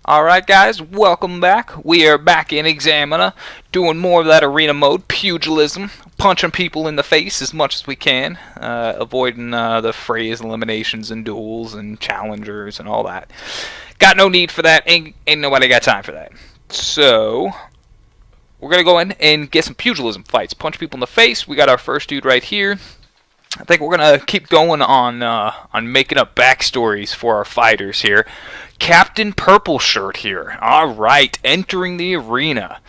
Alright guys, welcome back. We are back in Examina, doing more of that arena mode, pugilism, punching people in the face as much as we can, avoiding the phrase eliminations and duels and challengers and all that. Got no need for that, ain't nobody got time for that. So, we're going to go in and get some pugilism fights, punch people in the face. We got our first dude right here. I think we're going to keep going on making up backstories for our fighters here. Captain Purple Shirt here. Alright, entering the arena.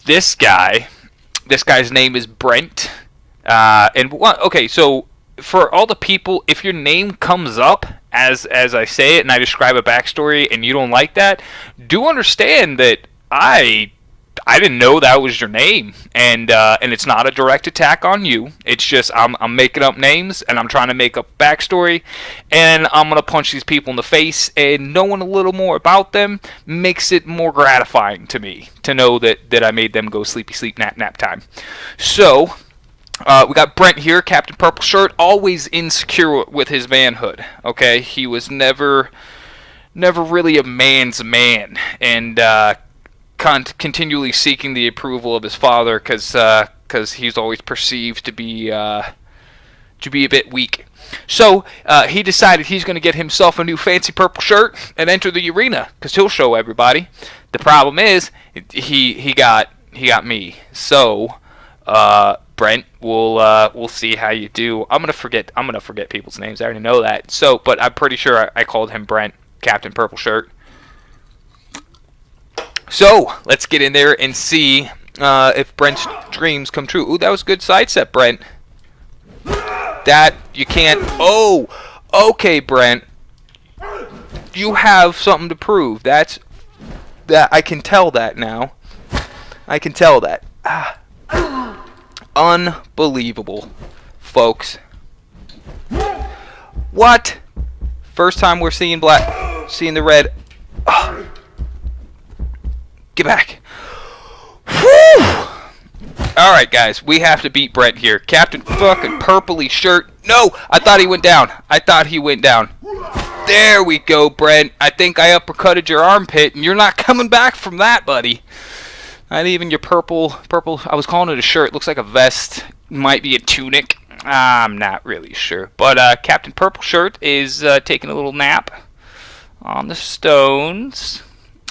This guy's name is Brent. Okay, so for all the people, if your name comes up as I say it and I describe a backstory and you don't like that, do understand that I didn't know that was your name, and it's not a direct attack on you. It's just I'm making up names and I'm trying to make up backstory, and I'm gonna punch these people in the face. And knowing a little more about them makes it more gratifying to me to know that I made them go sleepy sleep nap time. So we got Brent here, Captain Purple Shirt, always insecure with his manhood. Okay, he was never really a man's man, and continually seeking the approval of his father because he's always perceived to be a bit weak. So he decided he's going to get himself a new fancy purple shirt and enter the arena because he'll show everybody. The problem is he got me. So Brent, we'll see how you do. I'm gonna forget people's names. I already know that. So, but I'm pretty sure I called him Brent, Captain Purple Shirt. So, let's get in there and see if Brent's dreams come true. Ooh, that was a good sidestep, Brent. That, you can't... Oh! Okay, Brent. You have something to prove. That I can tell that now. I can tell that. Unbelievable, folks. What? First time we're seeing the red. Oh. Get back. Whew! Alright, guys. We have to beat Brent here. Captain fucking Purpley Shirt. No! I thought he went down. There we go, Brent. I think I uppercutted your armpit, and you're not coming back from that, buddy. Not even your purple... I was calling it a shirt. Looks like a vest. Might be a tunic. I'm not really sure. But Captain Purple Shirt is taking a little nap on the stones.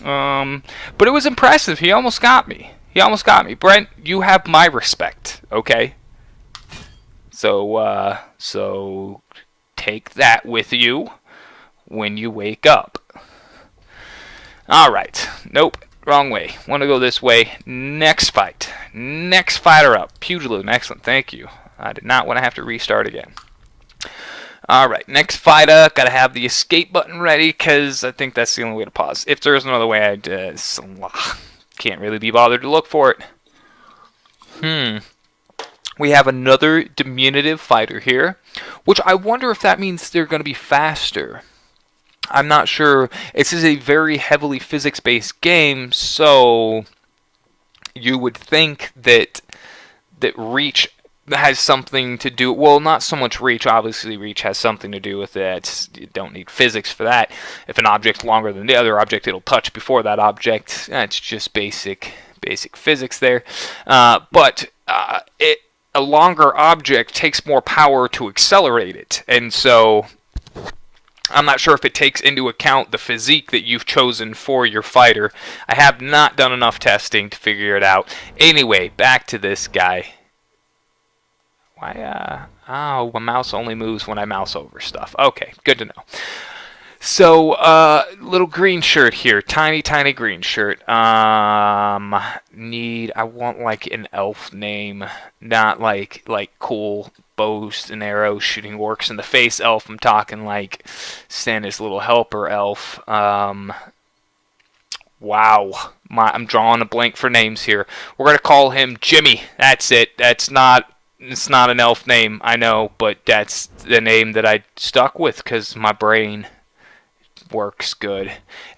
But it was impressive. He almost got me. Brent, you have my respect, okay? So take that with you when you wake up. Alright. Nope. Wrong way. Want to go this way. Next fight. Next fighter up. Pugilism. Excellent. Thank you. I did not want to have to restart again. Alright, next fighter, gotta have the escape button ready, because I think that's the only way to pause. If there's another way, I can't really be bothered to look for it. We have another diminutive fighter here, which I wonder if that means they're going to be faster. I'm not sure. This is a very heavily physics-based game, so you would think that reach has something to do, well, not so much reach. Obviously reach has something to do with it. You don't need physics for that. If an object's longer than the other object, it'll touch before that object. That's just basic physics there. But a longer object takes more power to accelerate it, and so I'm not sure if it takes into account the physique that you've chosen for your fighter. I have not done enough testing to figure it out. Anyway, back to this guy. Why, oh, my mouse only moves when I mouse over stuff. Okay, good to know. So, little green shirt here. Tiny green shirt. I want, like, an elf name. Not, like cool bows and arrows shooting orcs in the face elf. I'm talking, like, Santa's little helper elf. Wow. I'm drawing a blank for names here. We're going to call him Jimmy. That's it. It's not an elf name, I know, but that's the name that I stuck with because my brain works good.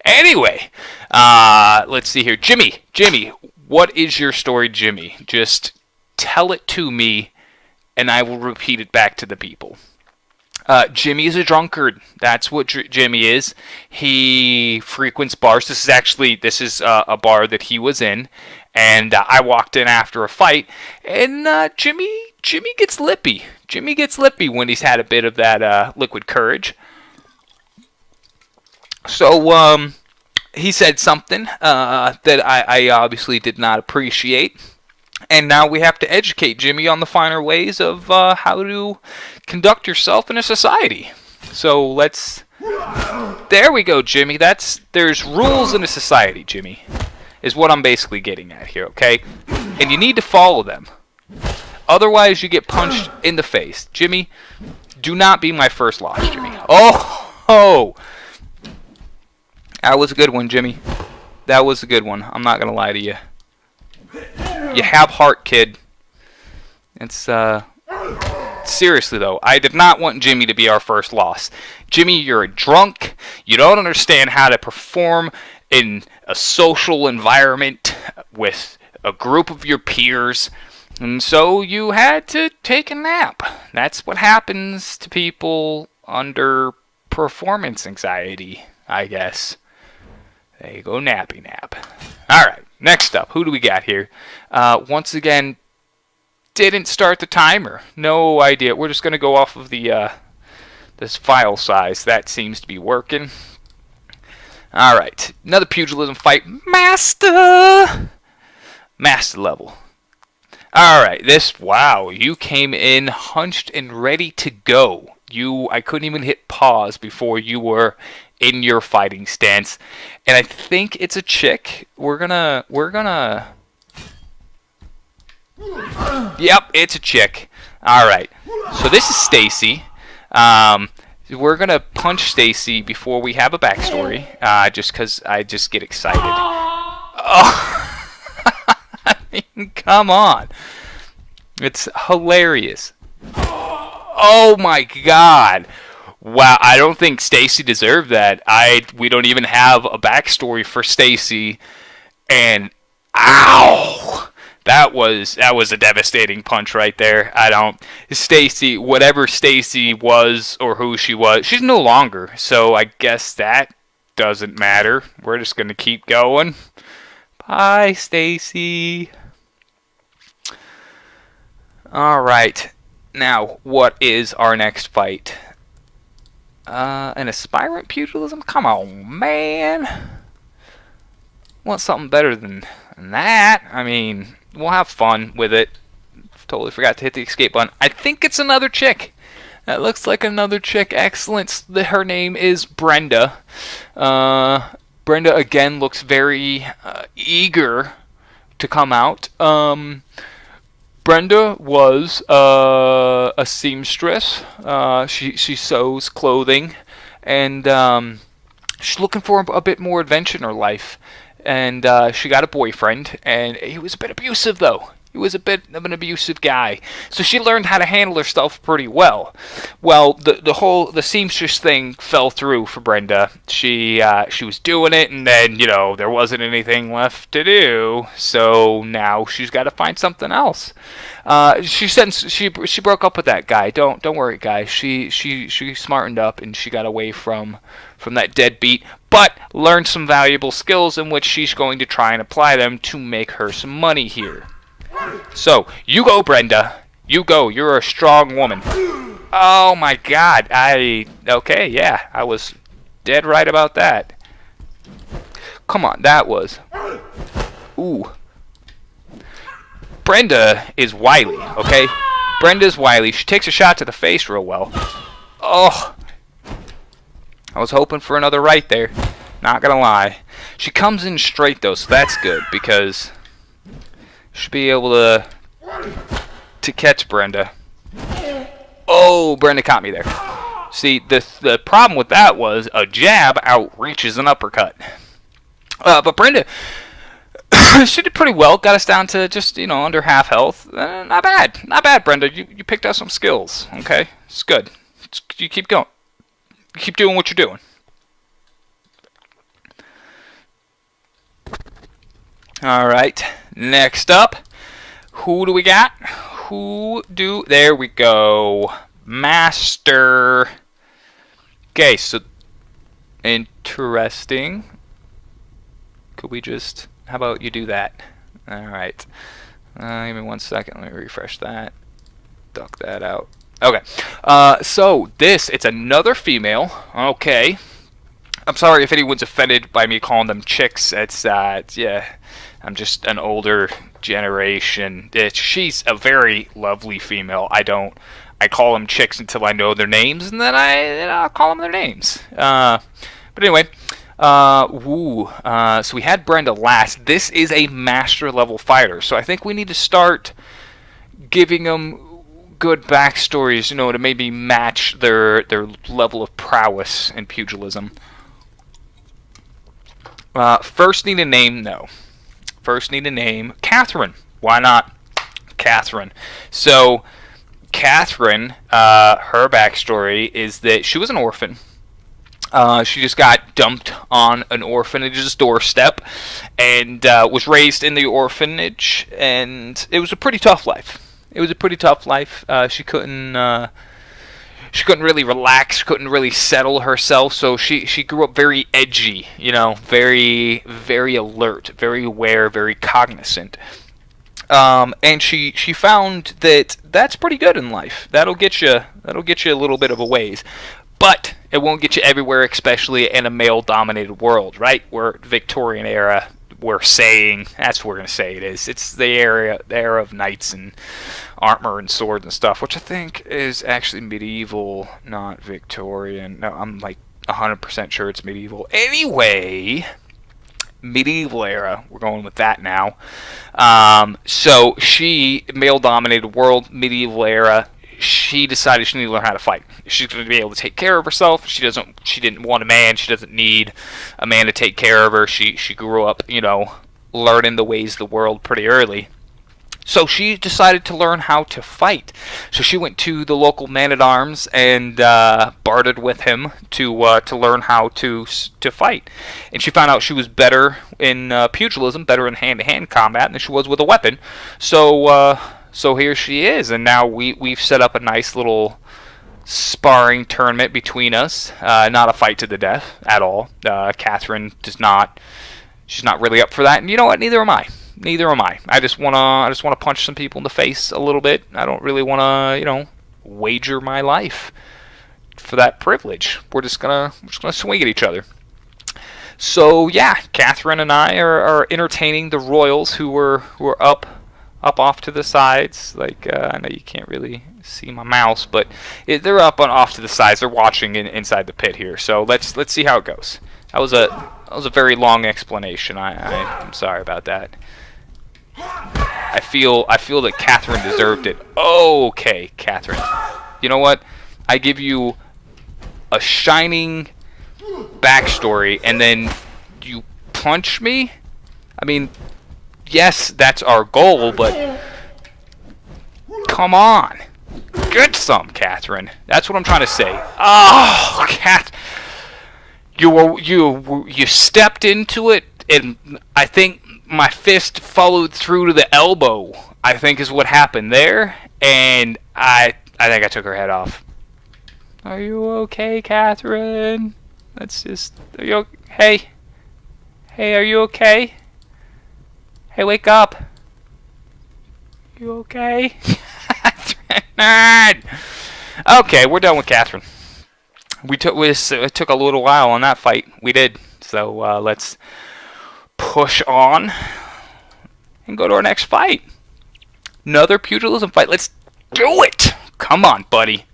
Anyway, let's see here. Jimmy, what is your story, Jimmy? Just tell it to me, and I will repeat it back to the people. Jimmy is a drunkard. That's what Jimmy is. He frequents bars. This is a bar that he was in, and I walked in after a fight, and Jimmy gets lippy. Jimmy gets lippy when he's had a bit of that liquid courage. So he said something that I obviously did not appreciate. And now we have to educate Jimmy on the finer ways of how to conduct yourself in a society. So there we go, Jimmy. There's rules in a society, Jimmy, is what I'm basically getting at here, okay? And you need to follow them. Otherwise, you get punched in the face. Jimmy, do not be my first loss, Jimmy. Oh! That was a good one, Jimmy. That was a good one. I'm not going to lie to you. You have heart, kid. It's, seriously, though, I did not want Jimmy to be our first loss. Jimmy, you're a drunk. You don't understand how to perform in a social environment with a group of your peers. And so you had to take a nap. That's what happens to people under performance anxiety, I guess. There you go, nappy nap. Alright, next up, who do we got here? Once again, didn't start the timer. No idea. We're just going to go off of the this file size. That seems to be working. Alright, another pugilism fight. Master level. Alright, wow, you came in hunched and ready to go. I couldn't even hit pause before you were in your fighting stance. And I think it's a chick. We're gonna Yep, it's a chick. Alright. So this is Stacy. We're gonna punch Stacy before we have a backstory. Just because I just get excited. Oh, I mean, come on. It's hilarious. Oh my god. Wow, I don't think Stacy deserved that. We don't even have a backstory for Stacy. And ow! That was a devastating punch right there. Stacy, whatever Stacy was or who she was, she's no longer. So I guess that doesn't matter. We're just going to keep going. Bye, Stacy. All right. Now, what is our next fight? An aspirant pugilism? Come on, man. Want something better than that? I mean, we'll have fun with it. Totally forgot to hit the escape button. I think it's another chick. That looks like another chick. Excellent. Her name is Brenda. Brenda, again, looks very eager to come out. Brenda was a seamstress. She sews clothing, and she's looking for a bit more adventure in her life. And she got a boyfriend, and he was a bit abusive, though. He was a bit of an abusive guy. So she learned how to handle herself pretty well. Well, the seamstress thing fell through for Brenda. She was doing it, and then, there wasn't anything left to do. So now she's got to find something else. She broke up with that guy. Don't worry, guys. She smartened up, and she got away from that deadbeat, but learned some valuable skills in which she's going to try and apply them to make her some money here. So, you go, Brenda. You go. You're a strong woman. Oh my god. Okay, yeah. I was dead right about that. Come on, that was... Ooh. Brenda is wily, okay? Brenda's wily. She takes a shot to the face real well. Oh. I was hoping for another right there. Not gonna lie. She comes in straight, though, so that's good, because... should be able to catch Brenda. Oh, Brenda caught me there. See, the problem with that was a jab outreaches an uppercut. But Brenda, she did pretty well. Got us down to just, under half health. Not bad. Not bad, Brenda. You picked up some skills, okay? It's good. You keep going. You keep doing what you're doing. Alright, next up, who do we got? There we go. Master. Okay, so interesting. Could we just, how about you do that? Alright. Give me 1 second, let me refresh that. Duck that out. Okay. So this, it's another female. Okay. I'm sorry if anyone's offended by me calling them chicks. It's yeah, I'm just an older generation. She's a very lovely female. I call them chicks until I know their names, and then I'll call them their names. But anyway, so we had Brenda last. This is a master level fighter, so I think we need to start giving them good backstories, you know, to maybe match their level of prowess in pugilism. First need a name, no. First need a name. Catherine. Why not? Catherine. So, Catherine, her backstory is that she was an orphan. She just got dumped on an orphanage's doorstep and was raised in the orphanage, and it was a pretty tough life. It was a pretty tough life. She couldn't really relax, couldn't really settle herself, so she grew up very edgy, you know, very, very alert, very aware, very cognizant. And she found that that's pretty good in life. That'll get you a little bit of a ways. But it won't get you everywhere, especially in a male-dominated world, right? We're Victorian era. We're saying, that's what we're going to say it is. It's the era of knights and armor and swords and stuff, which I think is actually medieval, not Victorian. No, I'm like 100% sure it's medieval. Anyway, medieval era. We're going with that now. So she, male-dominated world, medieval era. She decided she needed to learn how to fight. She's going to be able to take care of herself. She didn't want a man. She doesn't need a man to take care of her. She grew up, you know, learning the ways of the world pretty early. So she decided to learn how to fight. So she went to the local man-at-arms and bartered with him to learn how to fight. And she found out she was better in pugilism, better in hand-to-hand combat than she was with a weapon. So here she is, and now we've set up a nice little sparring tournament between us. Not a fight to the death at all. Catherine she's not really up for that, and you know what? Neither am I. Neither am I. I just wanna punch some people in the face a little bit. I don't really wanna, you know, wager my life for that privilege. We're just gonna swing at each other. So yeah, Catherine and I are entertaining the royals who were up off to the sides. Like I know you can't really see my mouse, but they're up and off to the sides. They're watching inside the pit here. So let's see how it goes. That was a very long explanation. I'm sorry about that. I feel that Catherine deserved it. Okay, Catherine. You know what? I give you a shining backstory, and then you punch me? I mean, yes, that's our goal, but come on. Get some, Catherine. That's what I'm trying to say. Oh, you stepped into it, and I think my fist followed through to the elbow, I think is what happened there, and I think I took her head off. Are you okay, Catherine? Are you okay? Hey, are you okay? Hey, wake up. You okay? Okay, we're done with Catherine. It took a little while on that fight. We did. So let's push on and go to our next fight. Another pugilism fight. Let's do it. Come on, buddy.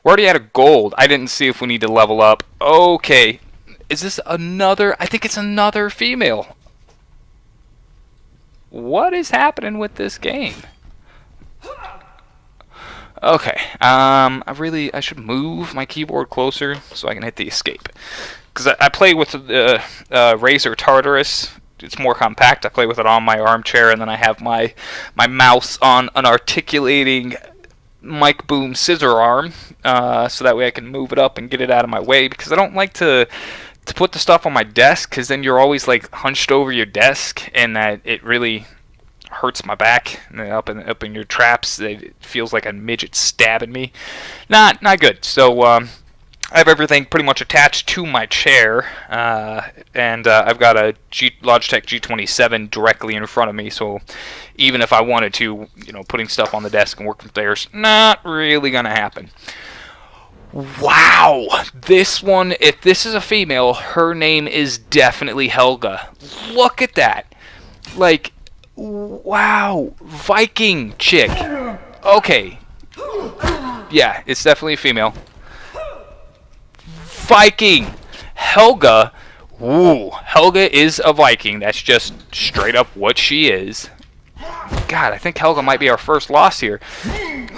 We're already at a gold. I didn't see if we need to level up. Okay. Is this another? I think it's another female. What is happening with this game? Okay. I should move my keyboard closer so I can hit the escape. Because I play with the Razer Tartarus. It's more compact. I play with it on my armchair, and then I have my mouse on an articulating mic boom scissor arm, so that way I can move it up and get it out of my way, because I don't like to put the stuff on my desk, because then you're always like hunched over your desk, and that it really hurts my back. Up in your traps, it feels like a midget stabbing me. Not good. So I have everything pretty much attached to my chair, and I've got a Logitech G27 directly in front of me. So even if I wanted to, putting stuff on the desk and work from there is not really gonna happen. Wow, this one, if this is a female, her name is definitely Helga. Look at that. Like, wow, Viking chick. Okay. Yeah, it's definitely a female. Viking. Helga. Ooh, Helga is a Viking. That's just straight up what she is. God, I think Helga might be our first loss here.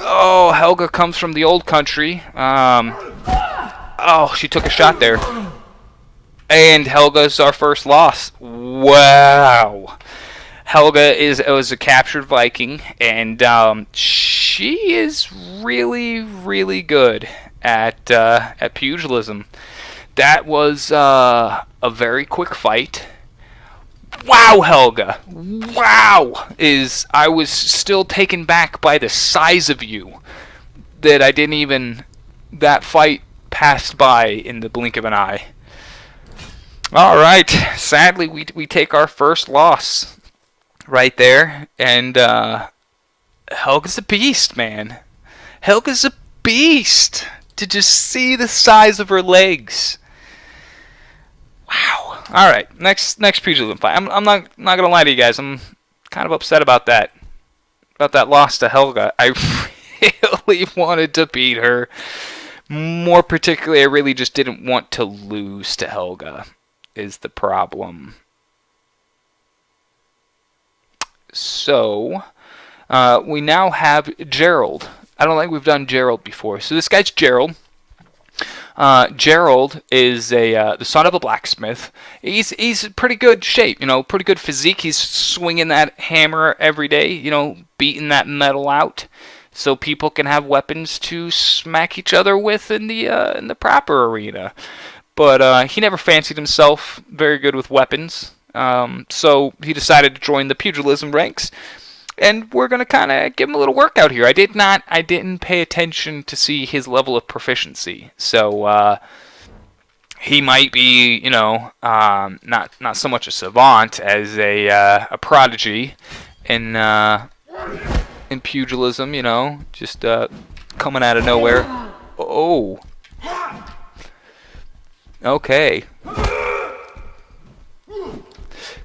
Oh, Helga comes from the old country. Oh, she took a shot there. And Helga's our first loss. Wow. Helga was a captured Viking, and she is really, really good at pugilism. That was a very quick fight. Wow, Helga. Wow. I was still taken back by the size of you. That fight passed by in the blink of an eye. Alright. Sadly, we take our first loss right there. And Helga's a beast, man. Helga's a beast. To just see the size of her legs. Wow. All right, next pugilism fight. I'm not gonna lie to you guys. I'm kind of upset about that loss to Helga. I really wanted to beat her. More particularly, I really just didn't want to lose to Helga. Is the problem. So we now have Gerald. I don't think we've done Gerald before. So this guy's Gerald. Gerald is the son of a blacksmith. He's in pretty good shape, pretty good physique. He's swinging that hammer every day, beating that metal out, so people can have weapons to smack each other with in the proper arena. But he never fancied himself very good with weapons, so he decided to join the pugilism ranks. And we're going to kind of give him a little workout here. I didn't pay attention to see his level of proficiency. So he might be, not so much a savant as a prodigy in pugilism, just coming out of nowhere. Oh. Okay.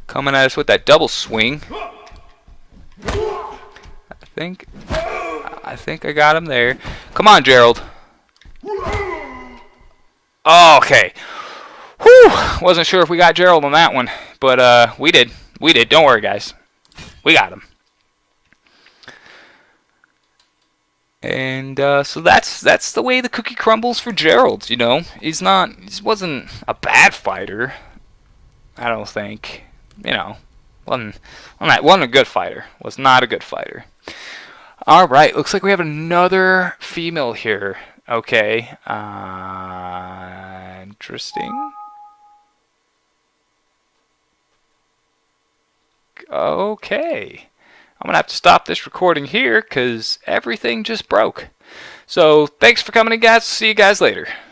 Coming at us with that double swing. I think I got him there. Come on, Gerald. Oh, okay. Whew. Wasn't sure if we got Gerald on that one, but we did. We did. Don't worry, guys. We got him. And so that's the way the cookie crumbles for Gerald. He wasn't a bad fighter. I don't think. Wasn't a good fighter. Was not a good fighter. All right, looks like we have another female here. Okay, interesting. Okay, I'm gonna have to stop this recording here because everything just broke. So thanks for coming in, guys. See you guys later.